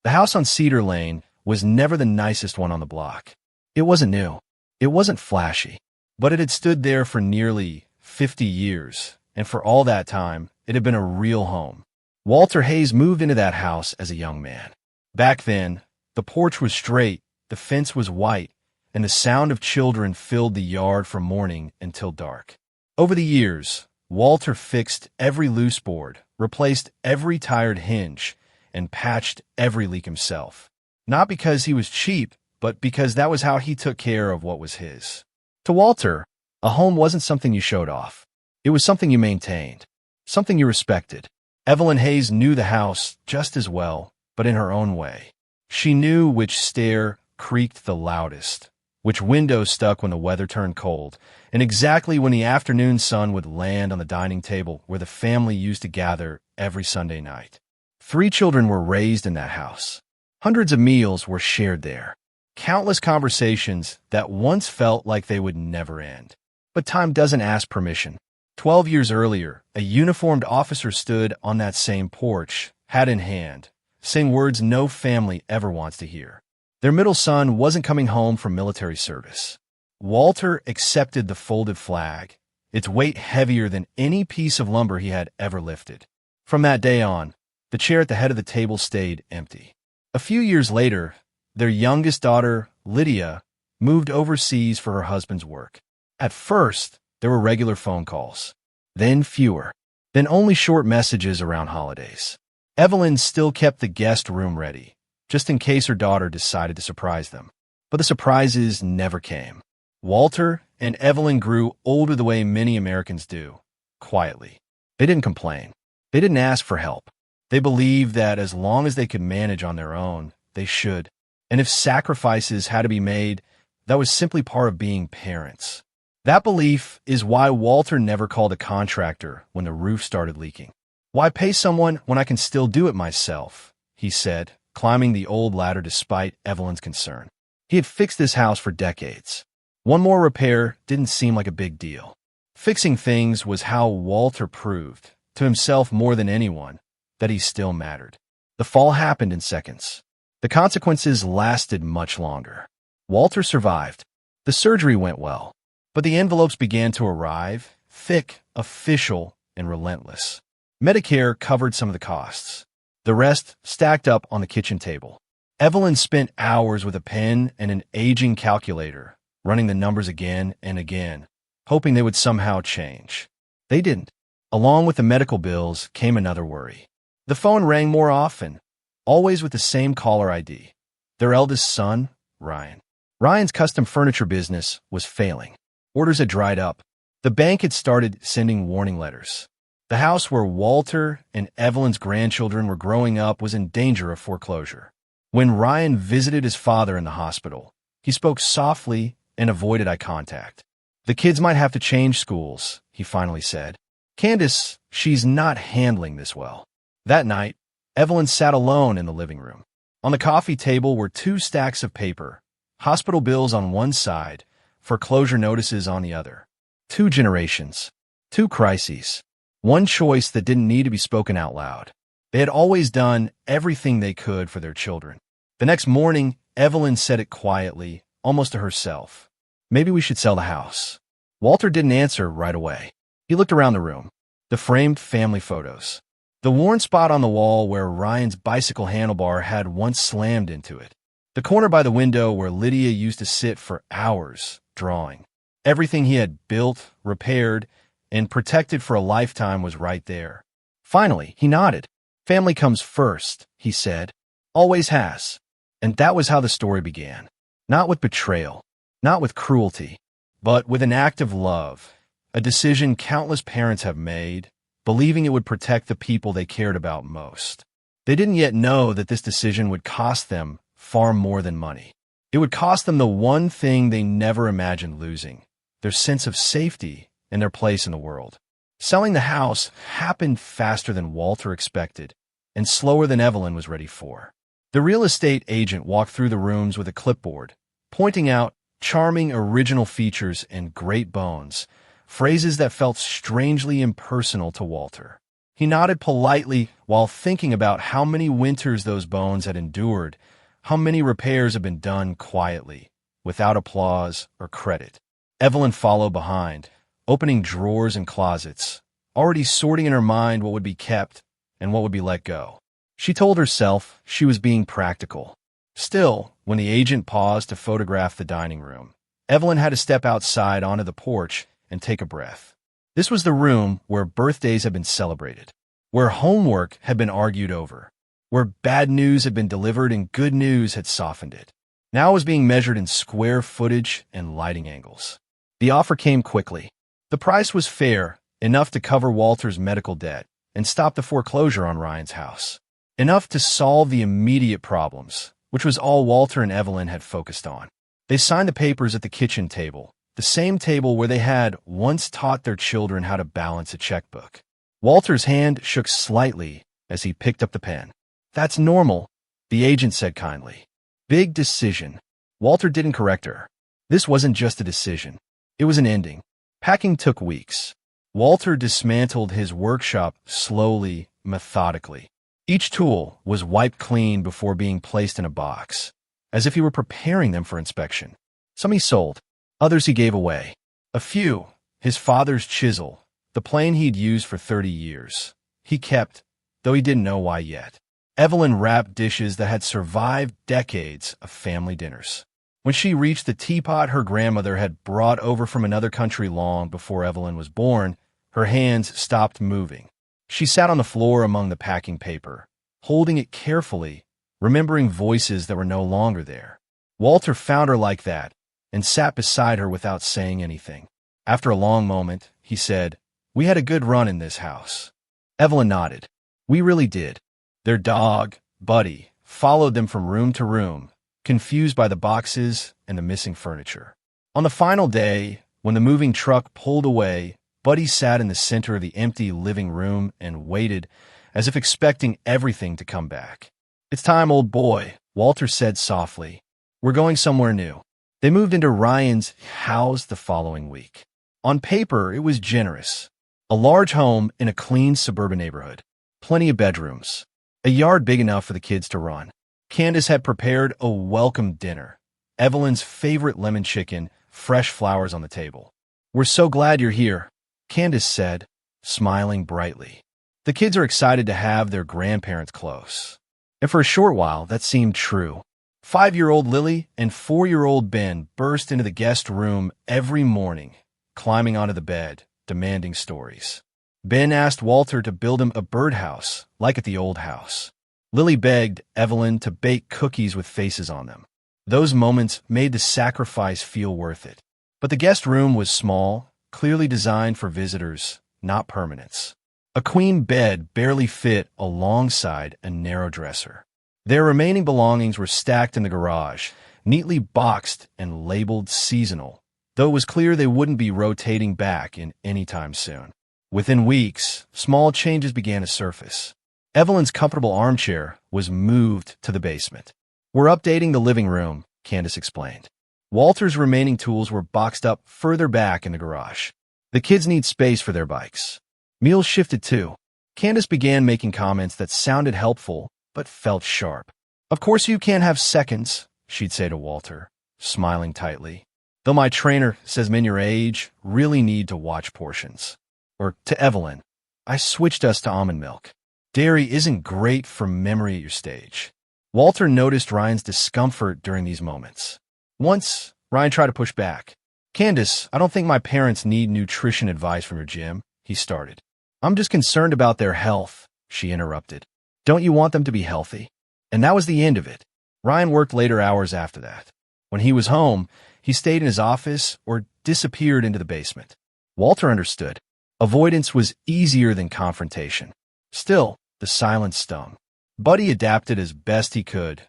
The house on Cedar Lane was never the nicest one on the block. It wasn't new. It wasn't flashy. But it had stood there for nearly 50 years, and for all that time, it had been a real home. Walter Hayes moved into that house as a young man. Back then, the porch was straight, the fence was white, and the sound of children filled the yard from morning until dark. Over the years, Walter fixed every loose board, replaced every tired hinge, and patched every leak himself. Not because he was cheap, but because that was how he took care of what was his. To Walter, a home wasn't something you showed off. It was something you maintained, something you respected. Evelyn Hayes knew the house just as well, but in her own way. She knew which stair creaked the loudest, which window stuck when the weather turned cold, and exactly when the afternoon sun would land on the dining table where the family used to gather every Sunday night. 3 children were raised in that house. Hundreds of meals were shared there. Countless conversations that once felt like they would never end. But time doesn't ask permission. 12 years earlier, a uniformed officer stood on that same porch, hat in hand, saying words no family ever wants to hear. Their middle son wasn't coming home from military service. Walter accepted the folded flag, its weight heavier than any piece of lumber he had ever lifted. From that day on, the chair at the head of the table stayed empty. A few years later, their youngest daughter, Lydia, moved overseas for her husband's work. At first, there were regular phone calls, then fewer, then only short messages around holidays. Evelyn still kept the guest room ready, just in case her daughter decided to surprise them. But the surprises never came. Walter and Evelyn grew older the way many Americans do, quietly. They didn't complain. They didn't ask for help. They believed that as long as they could manage on their own, they should. And if sacrifices had to be made, that was simply part of being parents. That belief is why Walter never called a contractor when the roof started leaking. Why pay someone when I can still do it myself, he said, climbing the old ladder despite Evelyn's concern. He had fixed this house for decades. One more repair didn't seem like a big deal. Fixing things was how Walter proved, to himself more than anyone, that he still mattered. The fall happened in seconds. The consequences lasted much longer. Walter survived. The surgery went well, but the envelopes began to arrive, thick, official, and relentless. Medicare covered some of the costs. The rest stacked up on the kitchen table. Evelyn spent hours with a pen and an aging calculator, running the numbers again and again, hoping they would somehow change. They didn't. Along with the medical bills came another worry. The phone rang more often, always with the same caller ID. Their eldest son, Ryan. Ryan's custom furniture business was failing. Orders had dried up. The bank had started sending warning letters. The house where Walter and Evelyn's grandchildren were growing up was in danger of foreclosure. When Ryan visited his father in the hospital, he spoke softly and avoided eye contact. The kids might have to change schools, he finally said. Candace, she's not handling this well. That night, Evelyn sat alone in the living room. On the coffee table were 2 stacks of paper, hospital bills on one side, foreclosure notices on the other. 2 generations, 2 crises, one choice that didn't need to be spoken out loud. They had always done everything they could for their children. The next morning, Evelyn said it quietly, almost to herself. Maybe we should sell the house. Walter didn't answer right away. He looked around the room. The framed family photos. The worn spot on the wall where Ryan's bicycle handlebar had once slammed into it. The corner by the window where Lydia used to sit for hours, drawing. Everything he had built, repaired, and protected for a lifetime was right there. Finally, he nodded. Family comes first, he said. Always has. And that was how the story began. Not with betrayal, not with cruelty, but with an act of love, a decision countless parents have made, believing it would protect the people they cared about most. They didn't yet know that this decision would cost them far more than money. It would cost them the one thing they never imagined losing, their sense of safety and their place in the world. Selling the house happened faster than Walter expected and slower than Evelyn was ready for. The real estate agent walked through the rooms with a clipboard, pointing out charming original features and great bones, phrases that felt strangely impersonal to Walter. He nodded politely while thinking about how many winters those bones had endured, how many repairs had been done quietly, without applause or credit. Evelyn followed behind, opening drawers and closets, already sorting in her mind what would be kept and what would be let go. She told herself she was being practical. Still, when the agent paused to photograph the dining room, Evelyn had to step outside onto the porch and take a breath. This was the room where birthdays had been celebrated, where homework had been argued over, where bad news had been delivered and good news had softened it. Now it was being measured in square footage and lighting angles. The offer came quickly. The price was fair, enough to cover Walter's medical debt and stop the foreclosure on Ryan's house. Enough to solve the immediate problems, which was all Walter and Evelyn had focused on. They signed the papers at the kitchen table, the same table where they had once taught their children how to balance a checkbook. Walter's hand shook slightly as he picked up the pen. "That's normal," the agent said kindly. "Big decision." Walter didn't correct her. This wasn't just a decision. It was an ending. Packing took weeks. Walter dismantled his workshop slowly, methodically. Each tool was wiped clean before being placed in a box, as if he were preparing them for inspection. Some he sold, others he gave away. A few, his father's chisel, the plane he'd used for 30 years, he kept, though he didn't know why yet. Evelyn wrapped dishes that had survived decades of family dinners. When she reached the teapot her grandmother had brought over from another country long before Evelyn was born, her hands stopped moving. She sat on the floor among the packing paper, holding it carefully, remembering voices that were no longer there. Walter found her like that and sat beside her without saying anything. After a long moment, he said, "We had a good run in this house." Evelyn nodded. "We really did." Their dog, Buddy, followed them from room to room, confused by the boxes and the missing furniture. On the final day, when the moving truck pulled away, Buddy sat in the center of the empty living room and waited, as if expecting everything to come back. "It's time, old boy," Walter said softly. "We're going somewhere new." They moved into Ryan's house the following week. On paper, it was generous. A large home in a clean suburban neighborhood. Plenty of bedrooms. A yard big enough for the kids to run. Candace had prepared a welcome dinner. Evelyn's favorite lemon chicken, fresh flowers on the table. "We're so glad you're here," Candace said, smiling brightly. The kids are excited to have their grandparents close. And for a short while, that seemed true. 5-year-old Lily and 4-year-old Ben burst into the guest room every morning, climbing onto the bed, demanding stories. Ben asked Walter to build him a birdhouse, like at the old house. Lily begged Evelyn to bake cookies with faces on them. Those moments made the sacrifice feel worth it. But the guest room was small, clearly designed for visitors, not permanents. A queen bed barely fit alongside a narrow dresser. Their remaining belongings were stacked in the garage, neatly boxed and labeled seasonal, though it was clear they wouldn't be rotating back in any time soon. Within weeks, small changes began to surface. Evelyn's comfortable armchair was moved to the basement. "We're updating the living room," Candace explained. Walter's remaining tools were boxed up further back in the garage. The kids need space for their bikes. Meals shifted too. Candace began making comments that sounded helpful, but felt sharp. "Of course you can't have seconds," she'd say to Walter, smiling tightly. "Though my trainer says men your age really need to watch portions." Or to Evelyn, "I switched us to almond milk. Dairy isn't great for memory at your stage." Walter noticed Ryan's discomfort during these moments. Once, Ryan tried to push back. "Candace, I don't think my parents need nutrition advice from your gym," he started. "I'm just concerned about their health," she interrupted. "Don't you want them to be healthy?" And that was the end of it. Ryan worked later hours after that. When he was home, he stayed in his office or disappeared into the basement. Walter understood. Avoidance was easier than confrontation. Still, the silence stung. Buddy adapted as best he could,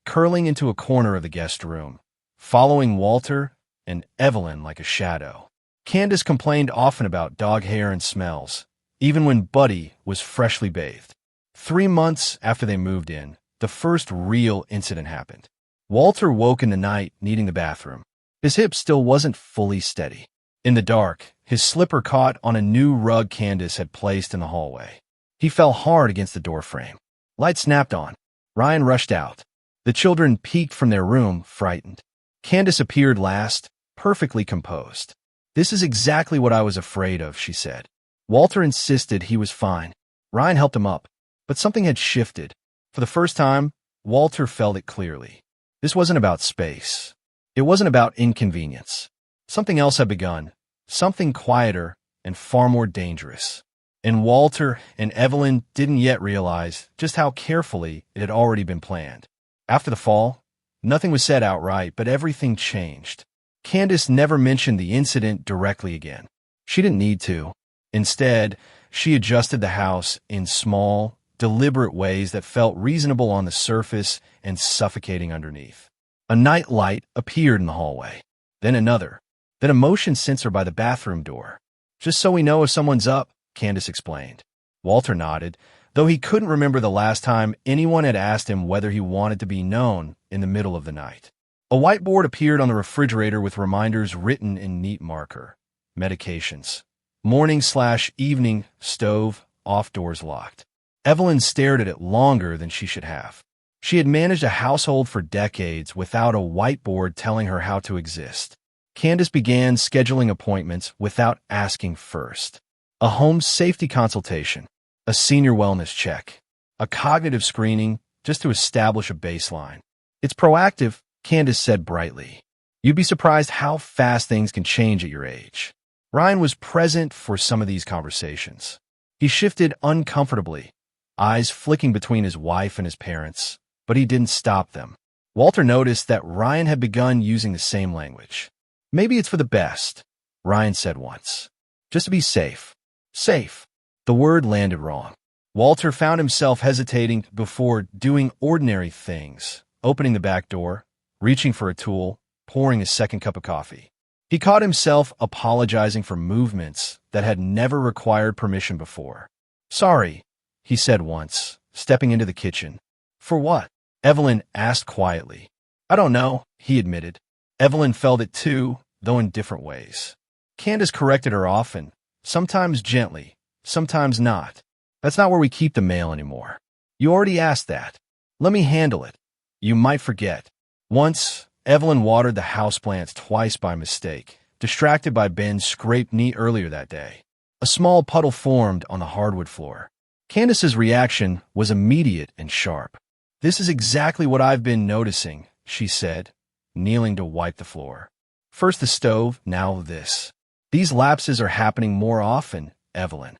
curling into a corner of the guest room, following Walter and Evelyn like a shadow. Candace complained often about dog hair and smells, even when Buddy was freshly bathed. 3 months after they moved in, the first real incident happened. Walter woke in the night needing the bathroom. His hip still wasn't fully steady. In the dark, his slipper caught on a new rug Candace had placed in the hallway. He fell hard against the doorframe. Light snapped on. Ryan rushed out. The children peeked from their room, frightened. Candace appeared last, perfectly composed. "This is exactly what I was afraid of," she said. Walter insisted he was fine. Ryan helped him up. But something had shifted. For the first time, Walter felt it clearly. This wasn't about space. It wasn't about inconvenience. Something else had begun. Something quieter and far more dangerous. And Walter and Evelyn didn't yet realize just how carefully it had already been planned. After the fall, nothing was said outright, but everything changed. Candace never mentioned the incident directly again. She didn't need to. Instead, she adjusted the house in small, deliberate ways that felt reasonable on the surface and suffocating underneath. A night light appeared in the hallway. Then another. Then a motion sensor by the bathroom door. "Just so we know if someone's up," Candace explained. Walter nodded, though he couldn't remember the last time anyone had asked him whether he wanted to be known in the middle of the night. A whiteboard appeared on the refrigerator with reminders written in neat marker. Medications. Morning/evening, stove, off doors locked. Evelyn stared at it longer than she should have. She had managed a household for decades without a whiteboard telling her how to exist. Candace began scheduling appointments without asking first. A home safety consultation, a senior wellness check, a cognitive screening just to establish a baseline. "It's proactive," Candace said brightly. "You'd be surprised how fast things can change at your age." Ryan was present for some of these conversations. He shifted uncomfortably, eyes flicking between his wife and his parents, but he didn't stop them. Walter noticed that Ryan had begun using the same language. "Maybe it's for the best," Ryan said once. "Just to be safe." Safe. The word landed wrong. Walter found himself hesitating before doing ordinary things, opening the back door, reaching for a tool, pouring a second cup of coffee. He caught himself apologizing for movements that had never required permission before. "Sorry," he said once, stepping into the kitchen. "For what?" Evelyn asked quietly. "I don't know," he admitted. Evelyn felt it too, though in different ways. Candace corrected her often, sometimes gently, sometimes not. "That's not where we keep the mail anymore. You already asked that. Let me handle it. You might forget." Once, Evelyn watered the houseplants twice by mistake, distracted by Ben's scraped knee earlier that day. A small puddle formed on the hardwood floor. Candace's reaction was immediate and sharp. "This is exactly what I've been noticing," she said, kneeling to wipe the floor. "First the stove, now this. These lapses are happening more often, Evelyn."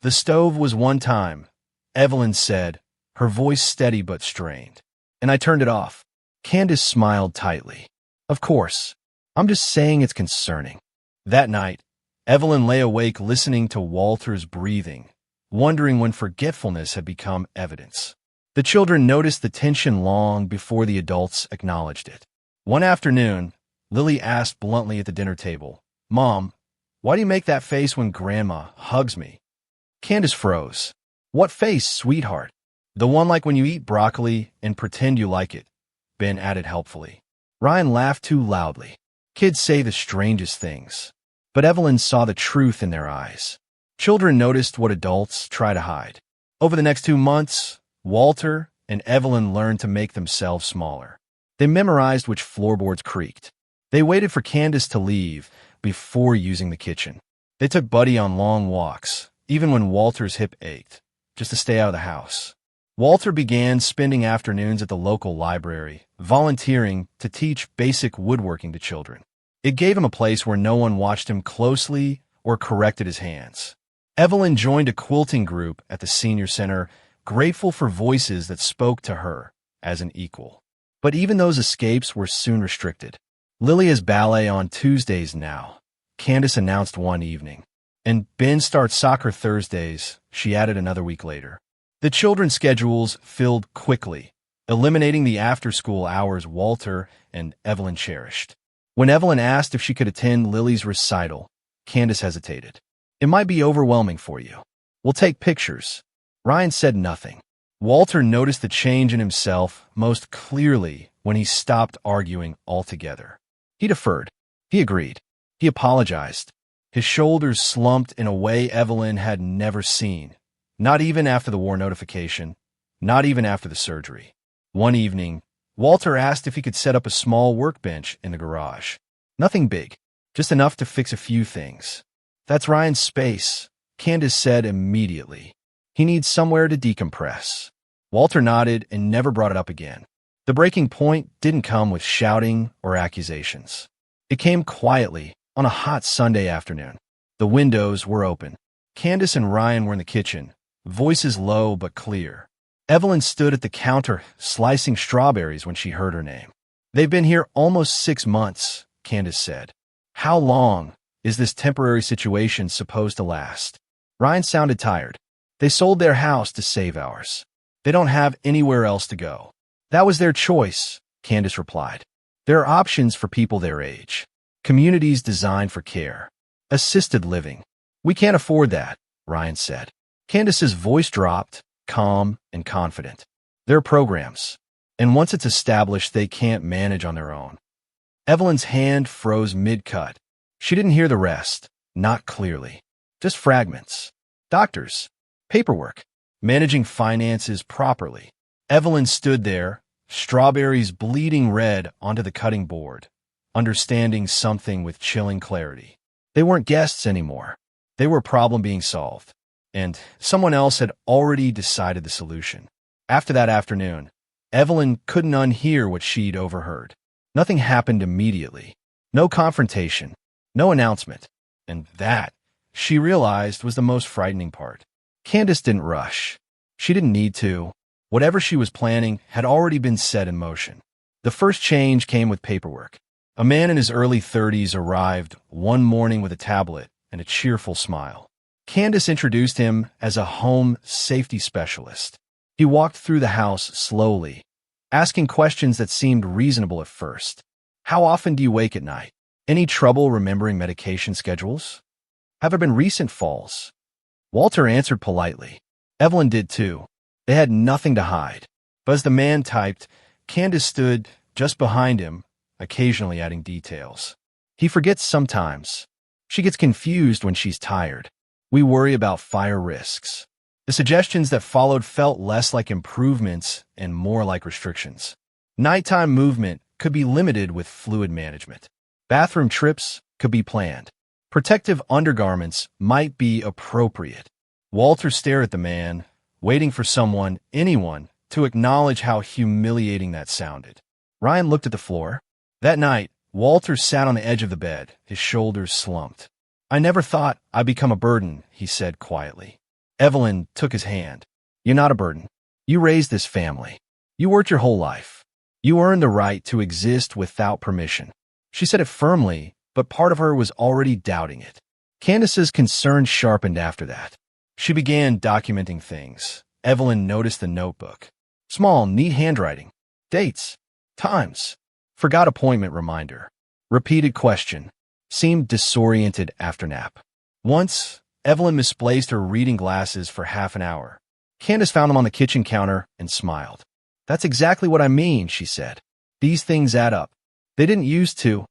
"The stove was one time," Evelyn said, her voice steady but strained. "And I turned it off." Candace smiled tightly. "Of course. I'm just saying it's concerning." That night, Evelyn lay awake listening to Walter's breathing, wondering when forgetfulness had become evidence. The children noticed the tension long before the adults acknowledged it. One afternoon, Lily asked bluntly at the dinner table, "Mom, why do you make that face when Grandma hugs me?" Candace froze. "What face, sweetheart?" "The one like when you eat broccoli and pretend you like it," Ben added helpfully. Ryan laughed too loudly. Kids say the strangest things. But Evelyn saw the truth in their eyes. Children noticed what adults try to hide. Over the next 2 months, Walter and Evelyn learned to make themselves smaller. They memorized which floorboards creaked. They waited for Candace to leave before using the kitchen. They took Buddy on long walks, even when Walter's hip ached, just to stay out of the house. Walter began spending afternoons at the local library, volunteering to teach basic woodworking to children. It gave him a place where no one watched him closely or corrected his hands. Evelyn joined a quilting group at the senior center, grateful for voices that spoke to her as an equal. But even those escapes were soon restricted. "Lily has ballet on Tuesdays now," Candace announced one evening. "And Ben starts soccer Thursdays," she added another week later. The children's schedules filled quickly, eliminating the after-school hours Walter and Evelyn cherished. When Evelyn asked if she could attend Lily's recital, Candace hesitated. "It might be overwhelming for you. We'll take pictures." Ryan said nothing. Walter noticed the change in himself most clearly when he stopped arguing altogether. He deferred. He agreed. He apologized. His shoulders slumped in a way Evelyn had never seen, Not even after the war notification. Not even after the surgery. One evening, Walter asked if he could set up a small workbench in the garage. Nothing big, just enough to fix a few things. That's Ryan's space, Candace said immediately. He needs somewhere to decompress. Walter nodded and never brought it up again. The breaking point didn't come with shouting or accusations. It came quietly on a hot Sunday afternoon. The windows were open. Candace and Ryan were in the kitchen, voices low but clear. Evelyn stood at the counter slicing strawberries when she heard her name. "They've been here almost 6 months," Candace said. "How long is this temporary situation supposed to last?" Ryan sounded tired. "They sold their house to save ours. They don't have anywhere else to go." "That was their choice," Candace replied. "There are options for people their age. Communities designed for care. Assisted living. We can't afford that," Ryan said. Candace's voice dropped, calm and confident. "There are programs, and once it's established, they can't manage on their own." Evelyn's hand froze mid-cut. She didn't hear the rest, not clearly. Just fragments. Doctors. Paperwork. Managing finances properly. Evelyn stood there, strawberries bleeding red onto the cutting board, understanding something with chilling clarity. They weren't guests anymore. They were a problem being solved. And someone else had already decided the solution. After that afternoon, Evelyn couldn't unhear what she'd overheard. Nothing happened immediately. No confrontation. No announcement. And that, she realized, was the most frightening part. Candace didn't rush. She didn't need to. Whatever she was planning had already been set in motion. The first change came with paperwork. A man in his early 30s arrived one morning with a tablet and a cheerful smile. Candace introduced him as a home safety specialist. He walked through the house slowly, asking questions that seemed reasonable at first. "How often do you wake at night? Any trouble remembering medication schedules? Have there been recent falls?" Walter answered politely. Evelyn did too. They had nothing to hide. But as the man typed, Candace stood just behind him, occasionally adding details. "He forgets sometimes. She gets confused when she's tired. We worry about fire risks." The suggestions that followed felt less like improvements and more like restrictions. Nighttime movement could be limited with fluid management. Bathroom trips could be planned. Protective undergarments might be appropriate. Walter stared at the man, waiting for someone, anyone, to acknowledge how humiliating that sounded. Ryan looked at the floor. That night, Walter sat on the edge of the bed, his shoulders slumped. "I never thought I'd become a burden," he said quietly. Evelyn took his hand. "You're not a burden. You raised this family. You worked your whole life. You earned the right to exist without permission." She said it firmly, but part of her was already doubting it. Candace's concern sharpened after that. She began documenting things. Evelyn noticed the notebook. Small, neat handwriting. Dates. Times. Forgot appointment reminder. Repeated question. Seemed disoriented after nap. Once, Evelyn misplaced her reading glasses for half an hour. Candace found them on the kitchen counter and smiled. "That's exactly what I mean," she said. "These things add up." "They didn't used to,"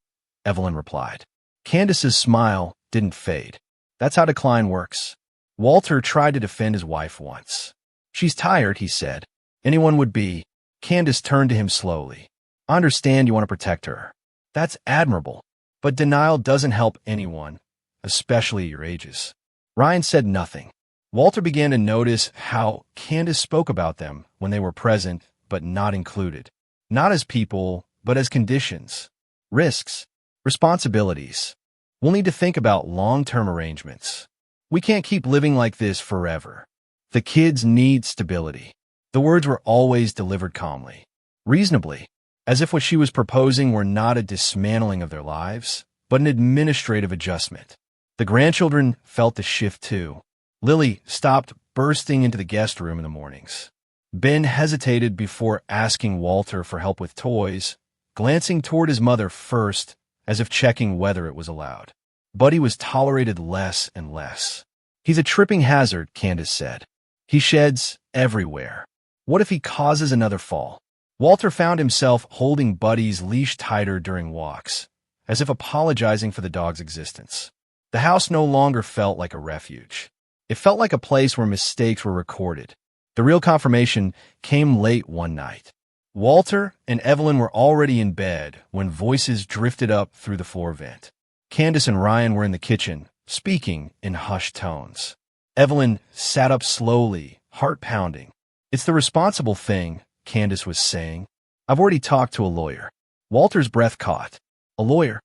Evelyn replied. Candace's smile didn't fade. "That's how decline works." Walter tried to defend his wife once. "She's tired," he said. "Anyone would be." Candace turned to him slowly. "I understand you want to protect her. That's admirable. But denial doesn't help anyone, especially at your ages." Ryan said nothing. Walter began to notice how Candace spoke about them when they were present but not included. Not as people, but as conditions, risks, responsibilities. "We'll need to think about long-term arrangements. We can't keep living like this forever. The kids need stability." The words were always delivered calmly, reasonably, as if what she was proposing were not a dismantling of their lives, but an administrative adjustment. The grandchildren felt the shift too. Lily stopped bursting into the guest room in the mornings. Ben hesitated before asking Walter for help with toys, glancing toward his mother first, as if checking whether it was allowed. Buddy was tolerated less and less. "He's a tripping hazard," Candace said. "He sheds everywhere. What if he causes another fall?" Walter found himself holding Buddy's leash tighter during walks, as if apologizing for the dog's existence. The house no longer felt like a refuge. It felt like a place where mistakes were recorded. The real confirmation came late one night. Walter and Evelyn were already in bed when voices drifted up through the floor vent. Candace and Ryan were in the kitchen, speaking in hushed tones. Evelyn sat up slowly, heart pounding. "It's the responsible thing," Candace was saying. "I've already talked to a lawyer." Walter's breath caught. "A lawyer?"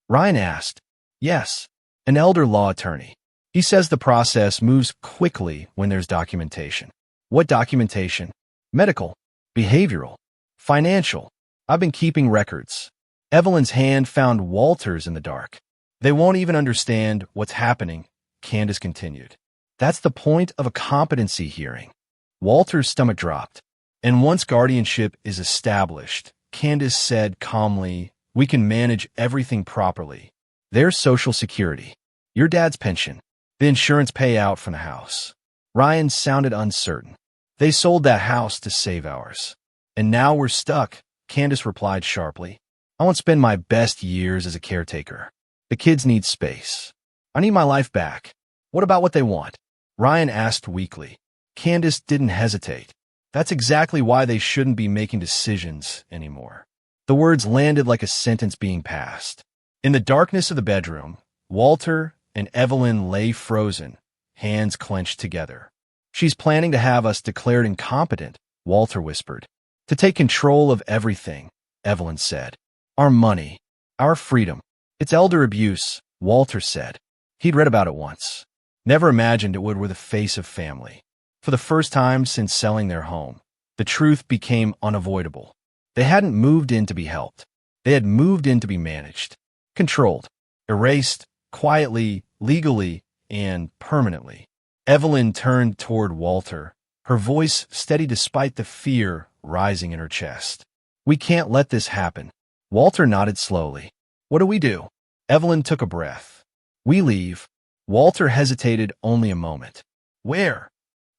Ryan asked. "Yes, an elder law attorney. He says the process moves quickly when there's documentation." "What documentation?" "Medical, behavioral, financial. I've been keeping records." Evelyn's hand found Walter's in the dark. "They won't even understand what's happening," Candace continued. "That's the point of a competency hearing." Walter's stomach dropped. "And once guardianship is established," Candace said calmly, "we can manage everything properly. There's Social Security, your dad's pension, the insurance payout from the house." Ryan sounded uncertain. "They sold that house to save ours. And now we're stuck," Candace replied sharply. "I won't spend my best years as a caretaker. The kids need space. I need my life back." "What about what they want?" Ryan asked weakly. Candace didn't hesitate. "That's exactly why they shouldn't be making decisions anymore." The words landed like a sentence being passed. In the darkness of the bedroom, Walter and Evelyn lay frozen, hands clenched together. "She's planning to have us declared incompetent," Walter whispered. "To take control of everything," Evelyn said. "Our money, our freedom. It's elder abuse," Walter said. He'd read about it once. Never imagined it would with the face of family. For the first time since selling their home, the truth became unavoidable. They hadn't moved in to be helped. They had moved in to be managed, controlled, erased, quietly, legally, and permanently. Evelyn turned toward Walter, her voice steady despite the fear rising in her chest. "We can't let this happen." Walter nodded slowly. "What do we do?" Evelyn took a breath. "We leave." Walter hesitated only a moment. "Where?"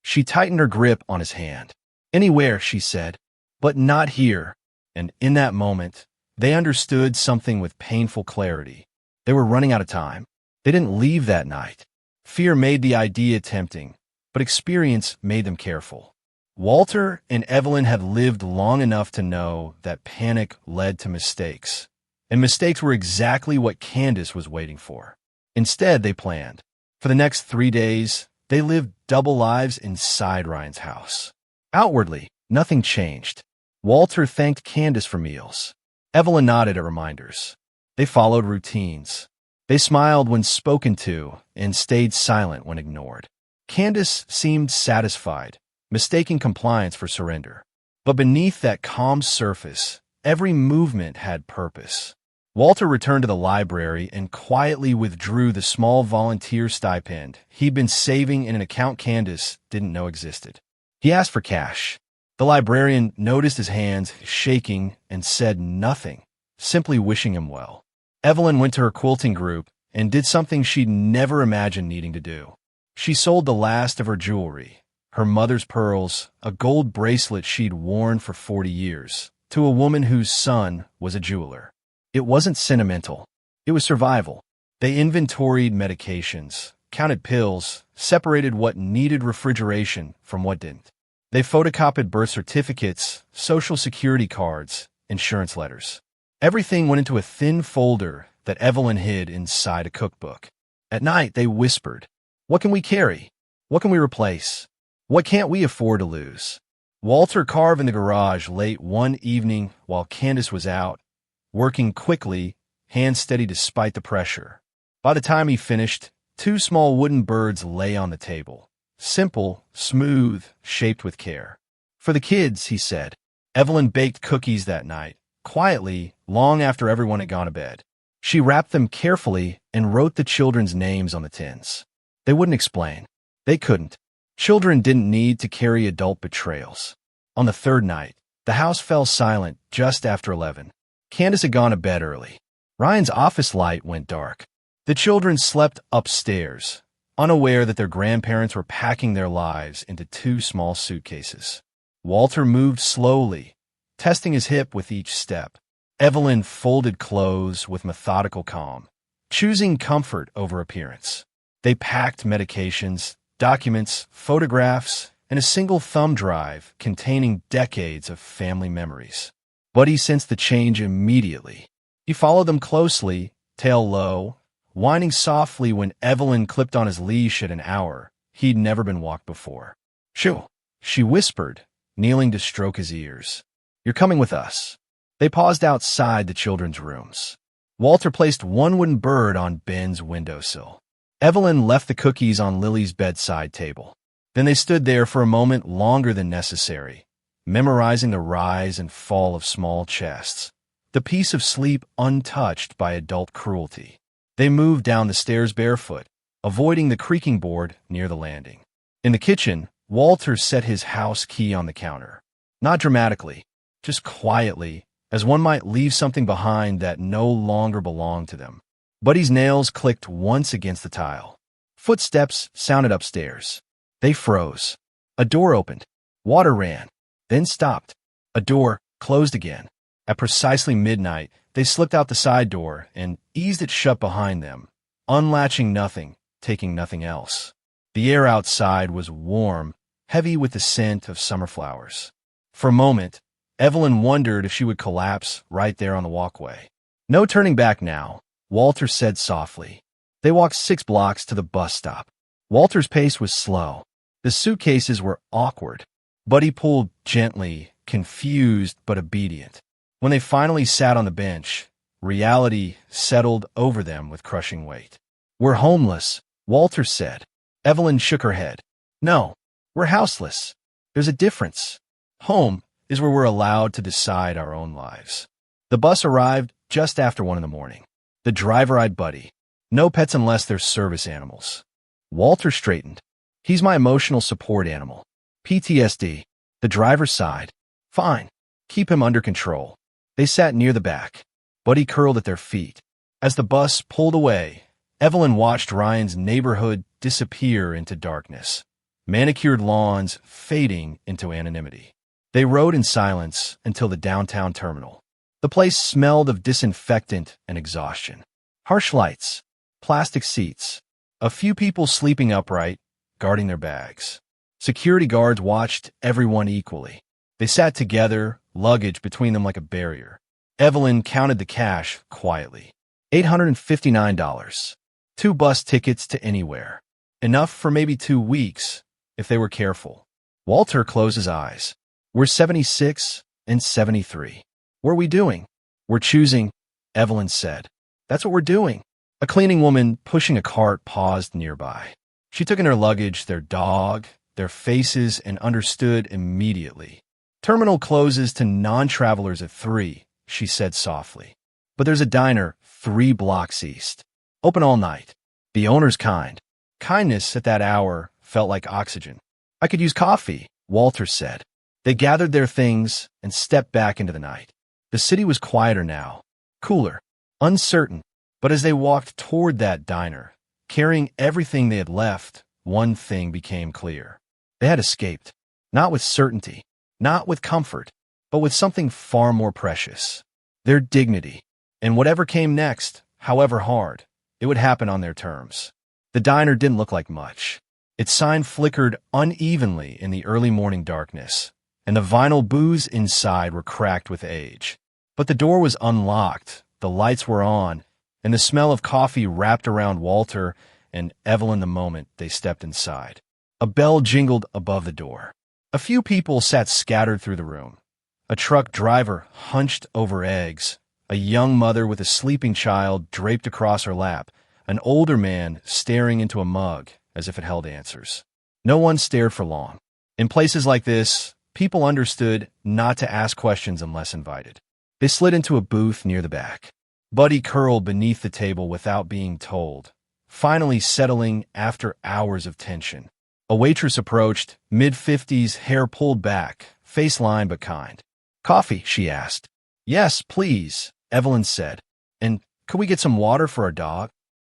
She tightened her grip on his hand. "Anywhere," she said, "but not here." And in that moment, they understood something with painful clarity. They were running out of time. They didn't leave that night. Fear made the idea tempting, but experience made them careful. Walter and Evelyn had lived long enough to know that panic led to mistakes, and mistakes were exactly what Candace was waiting for. Instead, they planned. For the next 3 days, they lived double lives inside Ryan's house. Outwardly, nothing changed. Walter thanked Candace for meals. Evelyn nodded at reminders. They followed routines. They smiled when spoken to and stayed silent when ignored. Candace seemed satisfied, mistaking compliance for surrender. But beneath that calm surface, every movement had purpose. Walter returned to the library and quietly withdrew the small volunteer stipend he'd been saving in an account Candace didn't know existed. He asked for cash. The librarian noticed his hands shaking and said nothing, simply wishing him well. Evelyn went to her quilting group and did something she'd never imagined needing to do. She sold the last of her jewelry, her mother's pearls, a gold bracelet she'd worn for 40 years, to a woman whose son was a jeweler. It wasn't sentimental. It was survival. They inventoried medications, counted pills, separated what needed refrigeration from what didn't. They photocopied birth certificates, social security cards, insurance letters. Everything went into a thin folder that Evelyn hid inside a cookbook. At night, they whispered, "What can we carry? What can we replace? What can't we afford to lose?" Walter carved in the garage late one evening while Candace was out, working quickly, hands steady despite the pressure. By the time he finished, 2 small wooden birds lay on the table. Simple, smooth, shaped with care. "For the kids," he said. Evelyn baked cookies that night, quietly, long after everyone had gone to bed. She wrapped them carefully and wrote the children's names on the tins. They wouldn't explain. They couldn't. Children didn't need to carry adult betrayals. On the 3rd night, the house fell silent just after 11. Candace had gone to bed early. Ryan's office light went dark. The children slept upstairs, unaware that their grandparents were packing their lives into 2 small suitcases. Walter moved slowly, testing his hip with each step. Evelyn folded clothes with methodical calm, choosing comfort over appearance. They packed medications, documents, photographs, and a single thumb drive containing decades of family memories. Buddy sensed the change immediately. He followed them closely, tail low, whining softly when Evelyn clipped on his leash at an hour he'd never been walked before. "Shoo," she whispered, kneeling to stroke his ears. "You're coming with us." They paused outside the children's rooms. Walter placed one wooden bird on Ben's windowsill. Evelyn left the cookies on Lily's bedside table. Then they stood there for a moment longer than necessary, memorizing the rise and fall of small chests, the peace of sleep untouched by adult cruelty. They moved down the stairs barefoot, avoiding the creaking board near the landing. In the kitchen, Walter set his house key on the counter. Not dramatically, just quietly, as one might leave something behind that no longer belonged to them. Buddy's nails clicked once against the tile. Footsteps sounded upstairs. They froze. A door opened. Water ran, then stopped. A door closed again. At precisely midnight, they slipped out the side door and eased it shut behind them, unlatching nothing, taking nothing else. The air outside was warm, heavy with the scent of summer flowers. For a moment, Evelyn wondered if she would collapse right there on the walkway. "No turning back now," Walter said softly. They walked 6 blocks to the bus stop. Walter's pace was slow. The suitcases were awkward. Buddy pulled gently, confused but obedient. When they finally sat on the bench, reality settled over them with crushing weight. "We're homeless," Walter said. Evelyn shook her head. "No, we're houseless. There's a difference. Home is where we're allowed to decide our own lives." The bus arrived just after 1 in the morning. The driver eyed Buddy. "No pets unless they're service animals." Walter straightened. "He's my emotional support animal. PTSD. The driver sighed. "Fine. Keep him under control." They sat near the back. Buddy curled at their feet. As the bus pulled away, Evelyn watched Ryan's neighborhood disappear into darkness, manicured lawns fading into anonymity. They rode in silence until the downtown terminal. The place smelled of disinfectant and exhaustion. Harsh lights, plastic seats, a few people sleeping upright, guarding their bags. Security guards watched everyone equally. They sat together, luggage between them like a barrier. Evelyn counted the cash quietly. $859. 2 bus tickets to anywhere. Enough for maybe 2 weeks, if they were careful. Walter closed his eyes. "We're 76 and 73. What are we doing?" "We're choosing," Evelyn said. "That's what we're doing." A cleaning woman pushing a cart paused nearby. She took in her luggage, their dog, their faces, and understood immediately. "Terminal closes to non-travelers at 3, she said softly. "But there's a diner 3 blocks east. Open all night. The owner's kind." Kindness at that hour felt like oxygen. "I could use coffee," Walter said. They gathered their things and stepped back into the night. The city was quieter now, cooler, uncertain. But as they walked toward that diner, carrying everything they had left, one thing became clear. They had escaped, not with certainty, not with comfort, but with something far more precious. Their dignity. And whatever came next, however hard, it would happen on their terms. The diner didn't look like much. Its sign flickered unevenly in the early morning darkness, and the vinyl booths inside were cracked with age. But the door was unlocked, the lights were on, and the smell of coffee wrapped around Walter and Evelyn the moment they stepped inside. A bell jingled above the door. A few people sat scattered through the room. A truck driver hunched over eggs, a young mother with a sleeping child draped across her lap, an older man staring into a mug as if it held answers. No one stared for long. In places like this, people understood not to ask questions unless invited. They slid into a booth near the back. Buddy curled beneath the table without being told, finally settling after hours of tension. A waitress approached, mid-50s, hair pulled back, face lined but kind. "Coffee?" she asked. "Yes, please," Evelyn said. "And could we get some water for our dog?"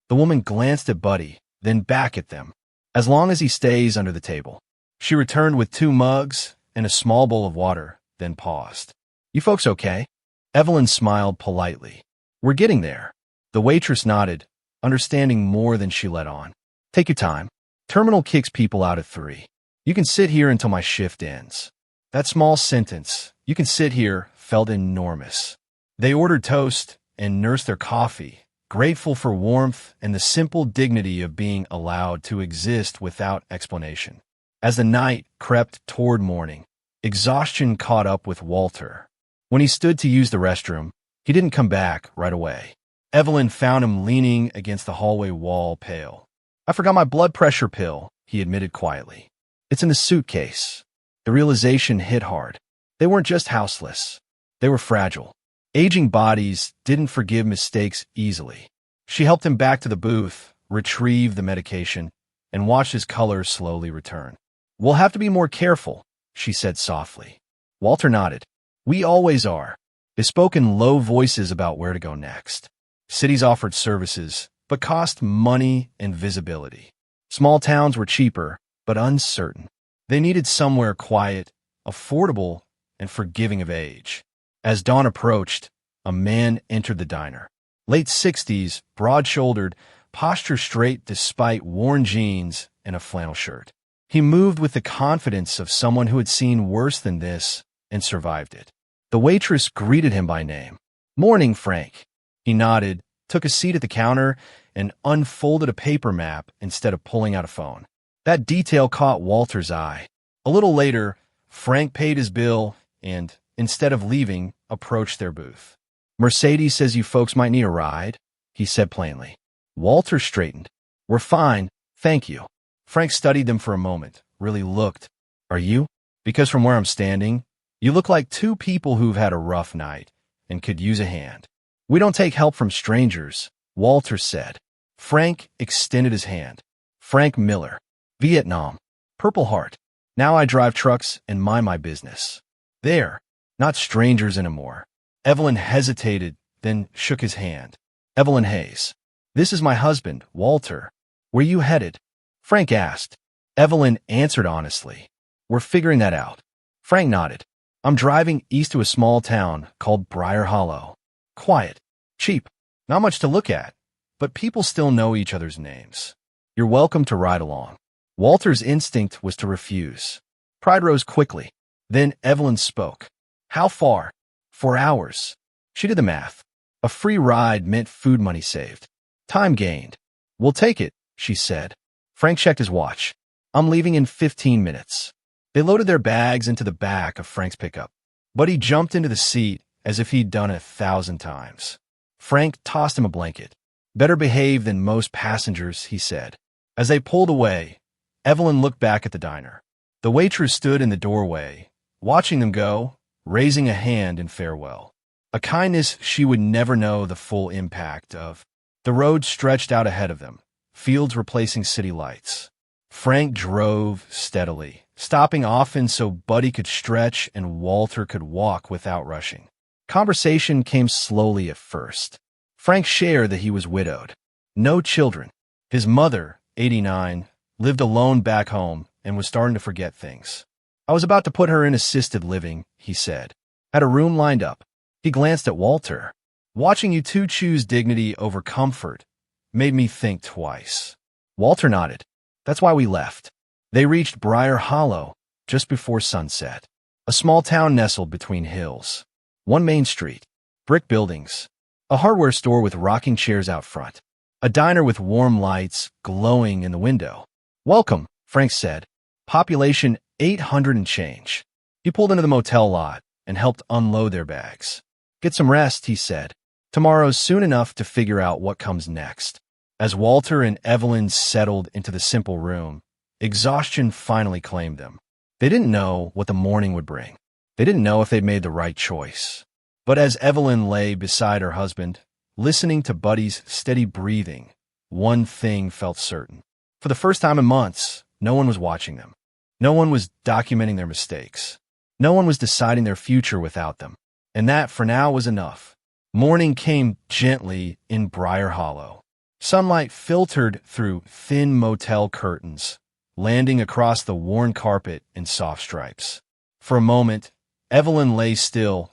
The woman glanced at Buddy, then back at them. "As long as he stays under the table." She returned with 2 mugs and a small bowl of water, then paused. "You folks okay?" Evelyn smiled politely. "We're getting there." The waitress nodded, understanding more than she let on. "Take your time. Terminal kicks people out at 3. You can sit here until my shift ends. That small sentence, you can sit here, felt enormous. They ordered toast and nursed their coffee, grateful for warmth and the simple dignity of being allowed to exist without explanation. As the night crept toward morning, exhaustion caught up with Walter. When he stood to use the restroom, he didn't come back right away. Evelyn found him leaning against the hallway wall, pale. "I forgot my blood pressure pill," he admitted quietly. "It's in the suitcase." The realization hit hard. They weren't just houseless. They were fragile. Aging bodies didn't forgive mistakes easily. She helped him back to the booth, retrieved the medication, and watched his color slowly return. "We'll have to be more careful," she said softly. Walter nodded. "We always are." They spoke in low voices about where to go next. Cities offered services, but cost money and visibility. Small towns were cheaper, but uncertain. They needed somewhere quiet, affordable, and forgiving of age. As dawn approached, a man entered the diner. Late 60s, broad-shouldered, posture straight despite worn jeans and a flannel shirt. He moved with the confidence of someone who had seen worse than this and survived it. The waitress greeted him by name. "Morning, Frank." He nodded, took a seat at the counter, and unfolded a paper map instead of pulling out a phone. That detail caught Walter's eye. A little later, Frank paid his bill and, instead of leaving, approached their booth. "Mercedes says you folks might need a ride," he said plainly. Walter straightened. "We're fine, thank you." Frank studied them for a moment, really looked. "Are you?" "Because from where I'm standing, you look like two people who've had a rough night and could use a hand." "We don't take help from strangers," Walter said. Frank extended his hand. "Frank Miller, Vietnam, Purple Heart. Now I drive trucks and mind my business." "There, not strangers anymore." Evelyn hesitated, then shook his hand. "Evelyn Hayes. This is my husband, Walter." "Where you headed?" Frank asked. Evelyn answered honestly. "We're figuring that out." Frank nodded. "I'm driving east to a small town called Briar Hollow. Quiet, cheap, not much to look at, but people still know each other's names. You're welcome to ride along." Walter's instinct was to refuse. Pride rose quickly. Then Evelyn spoke. "How far?" "4 hours." She did the math. A free ride meant food money saved. Time gained. "We'll take it," she said. Frank checked his watch. "I'm leaving in 15 minutes. They loaded their bags into the back of Frank's pickup. But he jumped into the seat as if he'd done it 1,000 times. Frank tossed him a blanket. "Better behave than most passengers," he said. As they pulled away, Evelyn looked back at the diner. The waitress stood in the doorway, watching them go, raising a hand in farewell. A kindness she would never know the full impact of. The road stretched out ahead of them, fields replacing city lights. Frank drove steadily, stopping often so Buddy could stretch and Walter could walk without rushing. Conversation came slowly at first. Frank shared that he was widowed. No children. His mother, 89, lived alone back home and was starting to forget things. "I was about to put her in assisted living," he said. "Had a room lined up." He glanced at Walter. "Watching you two choose dignity over comfort made me think twice." Walter nodded. "That's why we left." They reached Briar Hollow just before sunset. A small town nestled between hills. One main street, brick buildings, a hardware store with rocking chairs out front, a diner with warm lights glowing in the window. "Welcome," Frank said. "Population 800 and change." He pulled into the motel lot and helped unload their bags. "Get some rest," he said. "Tomorrow's soon enough to figure out what comes next." As Walter and Evelyn settled into the simple room, exhaustion finally claimed them. They didn't know what the morning would bring. They didn't know if they'd made the right choice. But as Evelyn lay beside her husband, listening to Buddy's steady breathing, one thing felt certain. For the first time in months, no one was watching them. No one was documenting their mistakes. No one was deciding their future without them. And that, for now, was enough. Morning came gently in Briar Hollow. Sunlight filtered through thin motel curtains, landing across the worn carpet in soft stripes. For a moment, Evelyn lay still,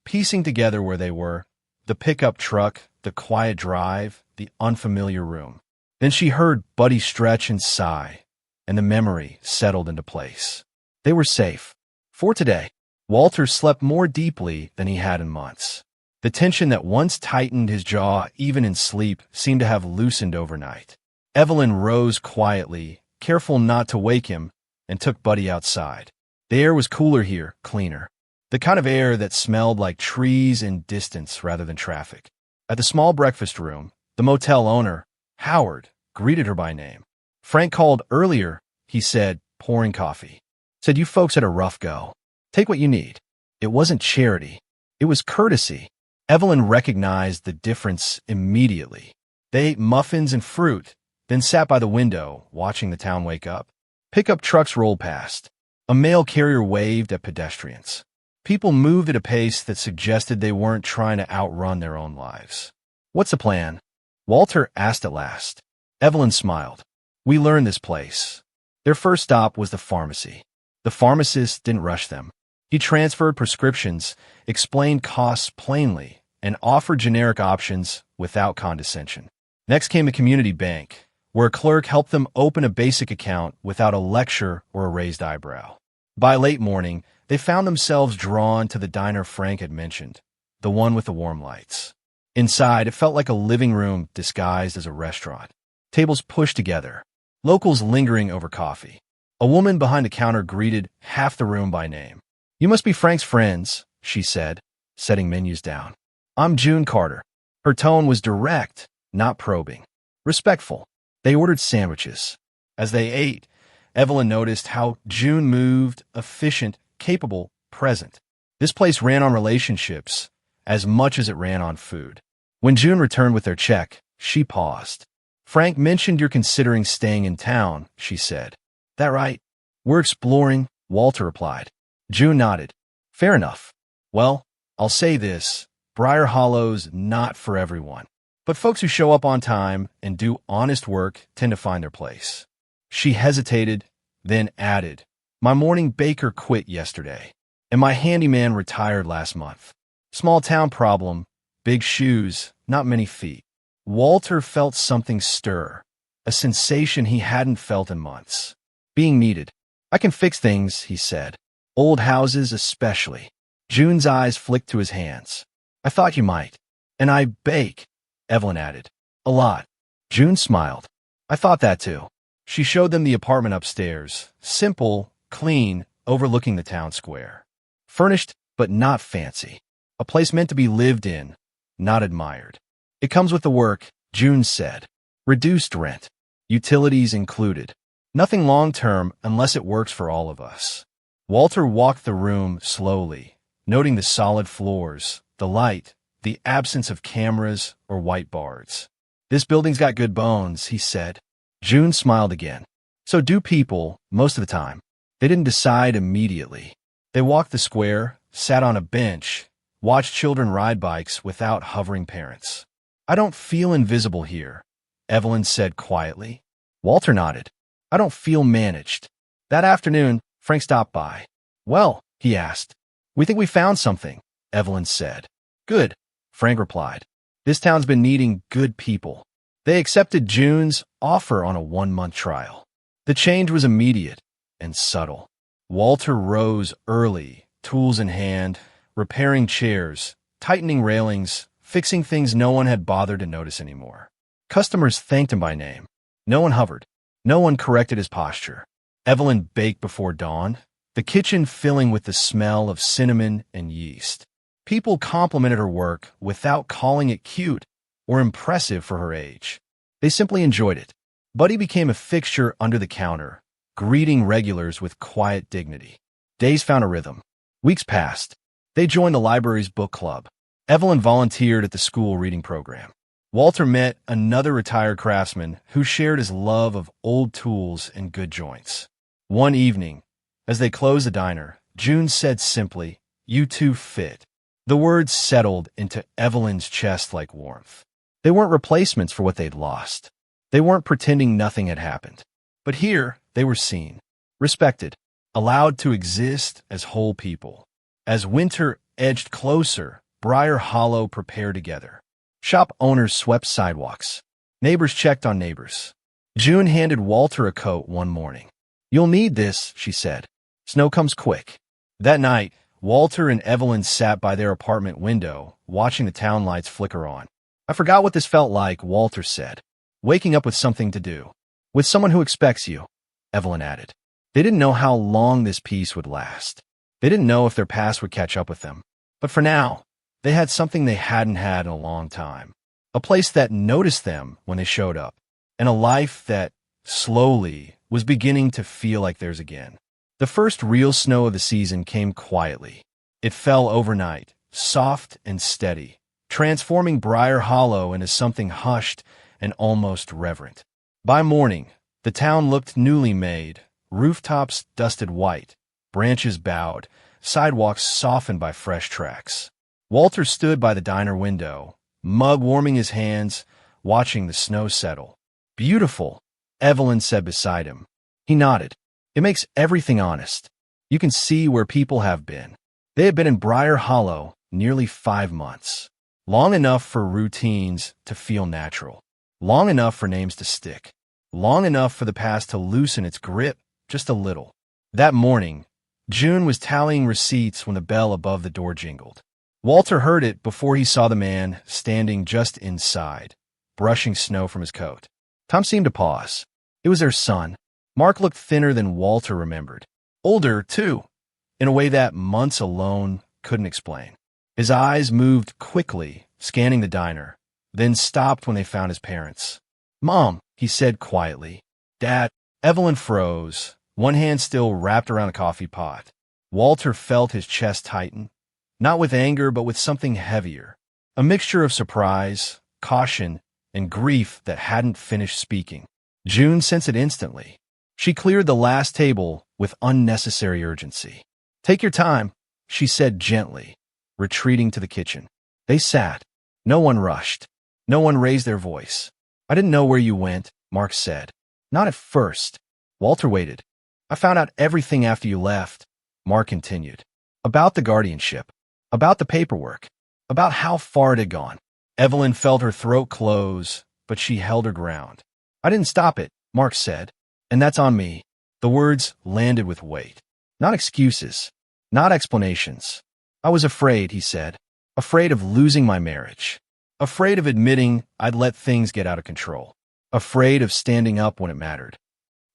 piecing together where they were, the pickup truck, the quiet drive, the unfamiliar room. Then she heard Buddy stretch and sigh, and the memory settled into place. They were safe. For today, Walter slept more deeply than he had in months. The tension that once tightened his jaw even in sleep seemed to have loosened overnight. Evelyn rose quietly, careful not to wake him, and took Buddy outside. The air was cooler here, cleaner. The kind of air that smelled like trees and distance rather than traffic. At the small breakfast room, the motel owner, Howard, greeted her by name. Frank called earlier, he said, pouring coffee. Said you folks had a rough go. Take what you need. It wasn't charity. It was courtesy. Evelyn recognized the difference immediately. They ate muffins and fruit, then sat by the window, watching the town wake up. Pickup trucks rolled past. A mail carrier waved at pedestrians. People moved at a pace that suggested they weren't trying to outrun their own lives. What's the plan? Walter asked at last. Evelyn smiled. We learned this place. Their first stop was the pharmacy. The pharmacist didn't rush them. He transferred prescriptions, explained costs plainly, and offered generic options without condescension. Next came a community bank, where a clerk helped them open a basic account without a lecture or a raised eyebrow. By late morning, they found themselves drawn to the diner Frank had mentioned, the one with the warm lights. Inside, it felt like a living room disguised as a restaurant. Tables pushed together, locals lingering over coffee. A woman behind the counter greeted half the room by name. You must be Frank's friends, she said, setting menus down. I'm June Carter. Her tone was direct, not probing. Respectful. They ordered sandwiches. As they ate, Evelyn noticed how June moved, efficient, capable, present. This place ran on relationships as much as it ran on food. When June returned with their check, she paused. Frank mentioned you're considering staying in town, she said. That right? We're exploring, Walter replied. June nodded. Fair enough. Well, I'll say this. Briar Hollow's not for everyone. But folks who show up on time and do honest work tend to find their place. She hesitated, then added, My morning baker quit yesterday, and my handyman retired last month. Small town problem, big shoes, not many feet. Walter felt something stir, a sensation he hadn't felt in months. Being needed. I can fix things, he said. Old houses especially. June's eyes flicked to his hands. I thought you might. And I bake, Evelyn added. A lot. June smiled. I thought that too. She showed them the apartment upstairs. Simple, clean, overlooking the town square. Furnished, but not fancy. A place meant to be lived in, not admired. It comes with the work, June said. Reduced rent. Utilities included. Nothing long-term unless it works for all of us. Walter walked the room slowly, noting the solid floors, the light, the absence of cameras or white bars. This building's got good bones, he said. June smiled again. So do people, most of the time. They didn't decide immediately. They walked the square, sat on a bench, watched children ride bikes without hovering parents. I don't feel invisible here, Evelyn said quietly. Walter nodded. I don't feel managed. That afternoon, Frank stopped by. Well, he asked. We think we found something, Evelyn said. Good, Frank replied. This town's been needing good people. They accepted June's offer on a 1-month trial. The change was immediate and subtle. Walter rose early, tools in hand, repairing chairs, tightening railings, fixing things no one had bothered to notice anymore. Customers thanked him by name. No one hovered. No one corrected his posture. Evelyn baked before dawn, the kitchen filling with the smell of cinnamon and yeast. People complimented her work without calling it cute or impressive for her age. They simply enjoyed it. Buddy became a fixture under the counter, greeting regulars with quiet dignity. Days found a rhythm. Weeks passed. They joined the library's book club. Evelyn volunteered at the school reading program. Walter met another retired craftsman who shared his love of old tools and good joints. One evening, as they closed the diner, June said simply, You two fit. The words settled into Evelyn's chest like warmth. They weren't replacements for what they'd lost. They weren't pretending nothing had happened. But here, they were seen, respected, allowed to exist as whole people. As winter edged closer, Briar Hollow prepared together. Shop owners swept sidewalks. Neighbors checked on neighbors. June handed Walter a coat one morning. "You'll need this," she said. "Snow comes quick." That night, Walter and Evelyn sat by their apartment window, watching the town lights flicker on. "I forgot what this felt like," Walter said. "Waking up with something to do. With someone who expects you," Evelyn added. They didn't know how long this peace would last. They didn't know if their past would catch up with them. But for now, they had something they hadn't had in a long time. A place that noticed them when they showed up. And a life that, slowly, was beginning to feel like theirs again. The first real snow of the season came quietly. It fell overnight, soft and steady, transforming Briar Hollow into something hushed and almost reverent. By morning, the town looked newly made, rooftops dusted white, branches bowed, sidewalks softened by fresh tracks. Walter stood by the diner window, mug warming his hands, watching the snow settle. "Beautiful," Evelyn said beside him. He nodded. "It makes everything honest. You can see where people have been." They had been in Briar Hollow nearly 5 months. Long enough for routines to feel natural. Long enough for names to stick. Long enough for the past to loosen its grip just a little. That morning, June was tallying receipts when the bell above the door jingled. Walter heard it before he saw the man standing just inside, brushing snow from his coat. Tom seemed to pause. It was their son. Mark looked thinner than Walter remembered. Older, too, in a way that months alone couldn't explain. His eyes moved quickly, scanning the diner, then stopped when they found his parents. "Mom," he said quietly. "Dad." Evelyn froze, one hand still wrapped around a coffee pot. Walter felt his chest tighten, not with anger but with something heavier. A mixture of surprise, caution, and grief that hadn't finished speaking. June sensed it instantly. She cleared the last table with unnecessary urgency. "Take your time," she said gently, retreating to the kitchen. They sat. No one rushed. No one raised their voice. "I didn't know where you went," Mark said. "Not at first." Walter waited. "I found out everything after you left," Mark continued. "About the guardianship. About the paperwork. About how far it had gone." Evelyn felt her throat close, but she held her ground. "I didn't stop it," Mark said. "And that's on me." The words landed with weight. Not excuses. Not explanations. "I was afraid," he said. "Afraid of losing my marriage. Afraid of admitting I'd let things get out of control. Afraid of standing up when it mattered."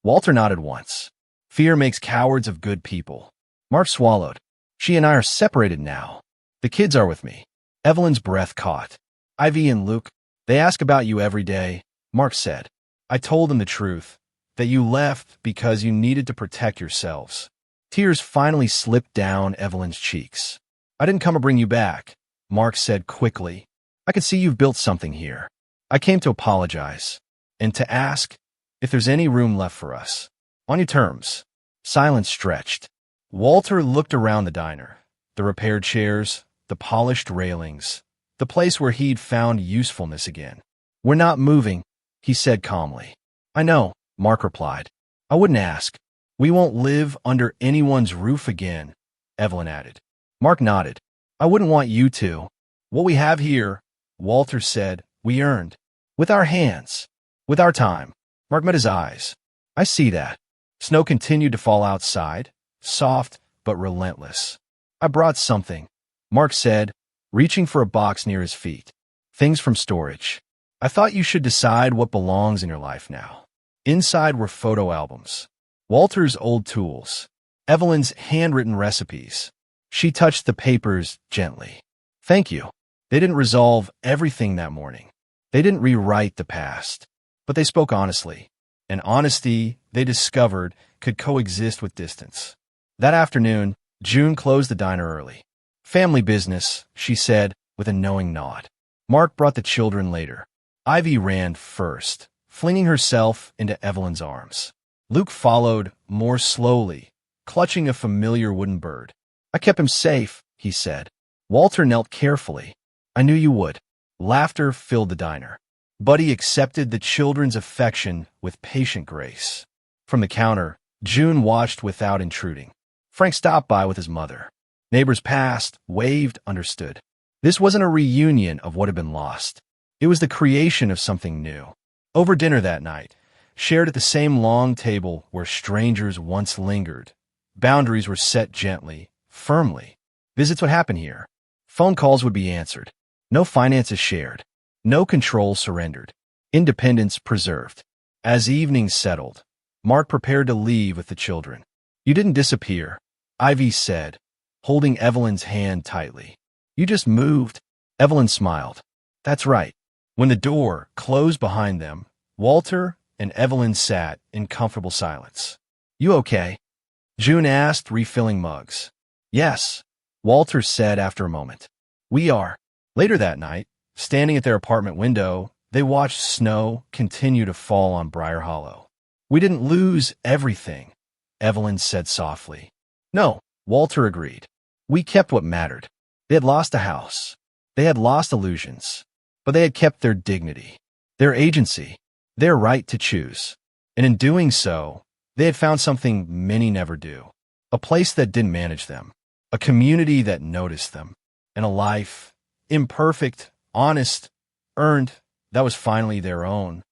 Walter nodded once. "Fear makes cowards of good people." Mark swallowed. "She and I are separated now. The kids are with me." Evelyn's breath caught. "Ivy and Luke, they ask about you every day," Mark said. "I told them the truth, that you left because you needed to protect yourselves." Tears finally slipped down Evelyn's cheeks. "I didn't come to bring you back," Mark said quickly. "I can see you've built something here. I came to apologize, and to ask if there's any room left for us. On your terms." Silence stretched. Walter looked around the diner. The repaired chairs, the polished railings, the place where he'd found usefulness again. "We're not moving," he said calmly. "I know," Mark replied. "I wouldn't ask." "We won't live under anyone's roof again," Evelyn added. Mark nodded. "I wouldn't want you to. What we have here," Walter said, "we earned. With our hands. With our time." Mark met his eyes. "I see that." Snow continued to fall outside, soft but relentless. "I brought something," Mark said, reaching for a box near his feet. "Things from storage. I thought you should decide what belongs in your life now." Inside were photo albums. Walter's old tools. Evelyn's handwritten recipes. She touched the papers gently. "Thank you." They didn't resolve everything that morning. They didn't rewrite the past. But they spoke honestly. And honesty, they discovered, could coexist with distance. That afternoon, June closed the diner early. "Family business," she said, with a knowing nod. Mark brought the children later. Ivy ran first, flinging herself into Evelyn's arms. Luke followed more slowly, clutching a familiar wooden bird. "I kept him safe," he said. Walter knelt carefully. "I knew you would." Laughter filled the diner. Buddy accepted the children's affection with patient grace. From the counter, June watched without intruding. Frank stopped by with his mother. Neighbors passed, waved, understood. This wasn't a reunion of what had been lost. It was the creation of something new. Over dinner that night, shared at the same long table where strangers once lingered. Boundaries were set gently, firmly. Visits would happen here. Phone calls would be answered. No finances shared. No control surrendered. Independence preserved. As evenings settled, Mark prepared to leave with the children. "You didn't disappear," Ivy said, holding Evelyn's hand tightly. "You just moved." Evelyn smiled. "That's right." When the door closed behind them, Walter and Evelyn sat in comfortable silence. "You okay?" June asked, refilling mugs. "Yes," Walter said after a moment. "We are." Later that night, standing at their apartment window, they watched snow continue to fall on Briar Hollow. "We didn't lose everything," Evelyn said softly. "No," Walter agreed. "We kept what mattered." They had lost a house. They had lost illusions. But they had kept their dignity, their agency, their right to choose. And in doing so, they had found something many never do. A place that didn't manage them. A community that noticed them. And a life, imperfect, honest, earned, that was finally their own.